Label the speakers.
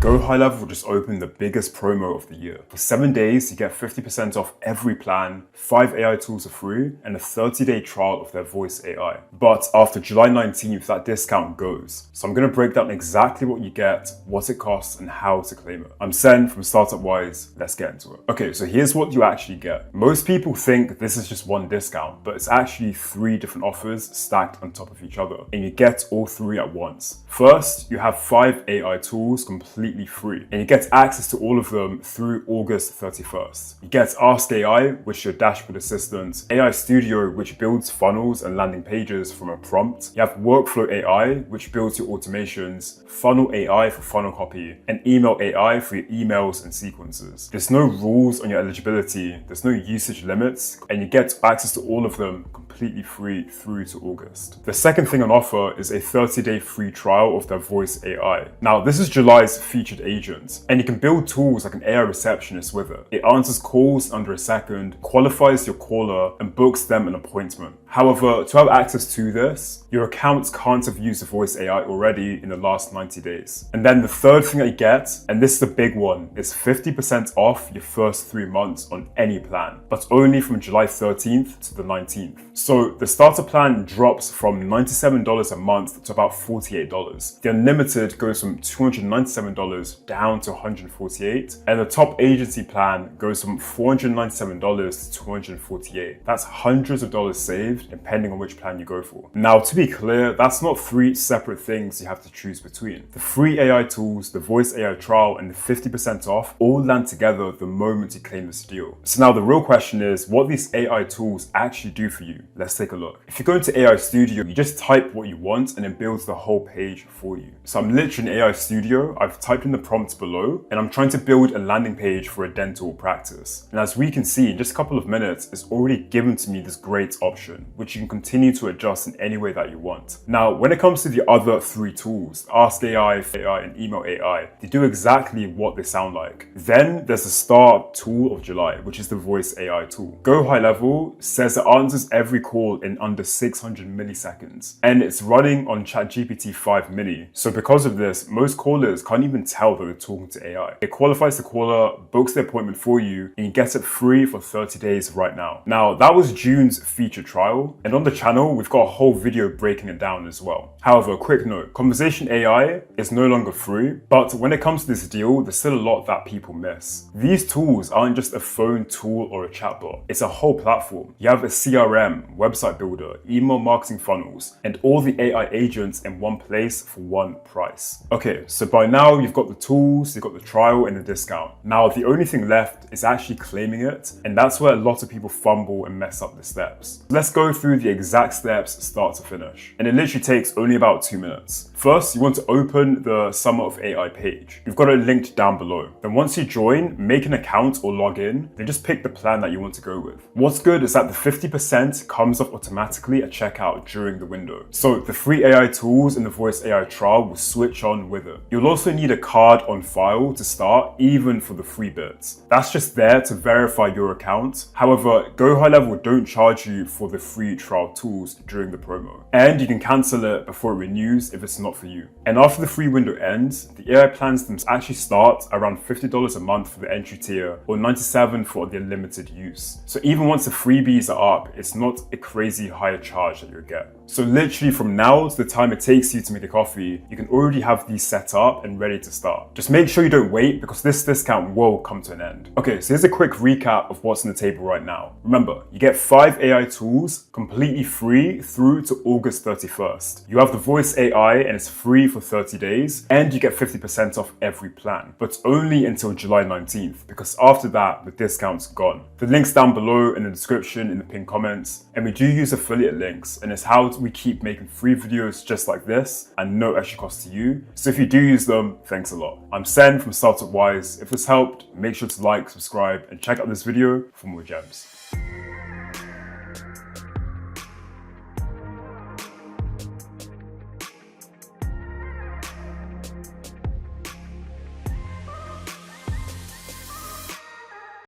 Speaker 1: GoHighLevel just opened the biggest promo of the year. For 7 days, you get 50% off every plan, 5 AI tools are free, and a 30-day trial of their voice AI. But after July 19th, that discount goes. So I'm going to break down exactly what you get, what it costs, and how to claim it. I'm Sen from StartupWise. Let's get into it. Okay, so here's what you actually get. Most people think this is just one discount, but it's actually 3 different offers stacked on top of each other, and you get all 3 at once. First, you have 5 AI tools completely free, and you get access to all of them through August 31st. You get Ask AI, which is your dashboard assistant, AI Studio, which builds funnels and landing pages from a prompt. You have Workflow AI, which builds your automations, Funnel AI for funnel copy, and Email AI for your emails and sequences. There's no rules on your eligibility, there's no usage limits, and you get access to all of them completely free through to August. The second thing on offer is a 30-day free trial of their voice AI. Now, this is July's featured agent, and you can build tools like an AI receptionist with it. It answers calls under a second, qualifies your caller, and books them an appointment. However, to have access to this, your accounts can't have used the voice AI already in the last 90 days. And then the third thing that you get, and this is the big one, is 50% off your first 3 months on any plan, but only from July 13th to the 19th. So the starter plan drops from $97 a month to about $48. The unlimited goes from $297 down to $148, and the top agency plan goes from $497 to $248. That's hundreds of dollars saved depending on which plan you go for. Now, to be clear, that's not 3 separate things you have to choose between. The free AI tools, the voice AI trial, and the 50% off all land together the moment you claim this deal. So now the real question is what these AI tools actually do for you. Let's take a look. If you go into AI Studio, you just type what you want and it builds the whole page for you. So I'm literally in AI Studio, I've typed in the prompts below, and I'm trying to build a landing page for a dental practice. And as we can see, in just a couple of minutes, it's already given to me this great option, which you can continue to adjust in any way that you want. Now, when it comes to the other 3 tools, Ask AI, and Email AI, they do exactly what they sound like. Then there's the star tool of July, which is the voice AI tool. GoHighLevel says it answers every call in under 600 milliseconds, and it's running on ChatGPT 5 mini. So because of this, most callers can't even tell that they're talking to AI. It qualifies the caller, books the appointment for you, and you get it free for 30 days right now. Now, that was June's feature trial, and on the channel, we've got a whole video breaking it down as well. However, a quick note, conversation AI is no longer free, but when it comes to this deal, there's still a lot that people miss. These tools aren't just a phone tool or a chatbot, it's a whole platform. You have a CRM, website builder, email marketing funnels, and all the AI agents in one place for one price. Okay, so by now you've got the tools, you've got the trial and the discount. Now the only thing left is actually claiming it, and that's where a lot of people fumble and mess up the steps. Let's go through the exact steps start to finish, and it literally takes only about 2 minutes. First, you want to open the Summer of AI page. You've got it linked down below. Then once you join, make an account or log in, then just pick the plan that you want to go with. What's good is that the 50% comes off automatically at checkout during the window. So the free AI tools and the voice AI trial will switch on with it. You'll also need a card on file to start, even for the free bits. That's just there to verify your account. However, GoHighLevel don't charge you for the free trial tools during the promo. And you can cancel it before it renews if it's not for you. And after the free window ends, the AI plans them actually start around $50 a month for the entry tier or $97 for the unlimited use. So even once the freebies are up, it's not a crazy higher charge that you'll get. So literally from now to the time it takes you to make the coffee, you can already have these set up and ready to start. Just make sure you don't wait because this discount will come to an end. Okay, so here's a quick recap of what's on the table right now. Remember, you get 5 AI tools completely free through to August 31st. You have the voice AI and it's free for 30 days, and you get 50% off every plan, but only until July 19th because after that, the discount's gone. The link's down below in the description in the pinned comments, and we do use affiliate links, and it's how we keep making free videos just like this and no extra cost to you. So if you do use them, thanks a lot. I'm Sen from StartupWise. If this helped, make sure to like, subscribe, and check out this video for more gems.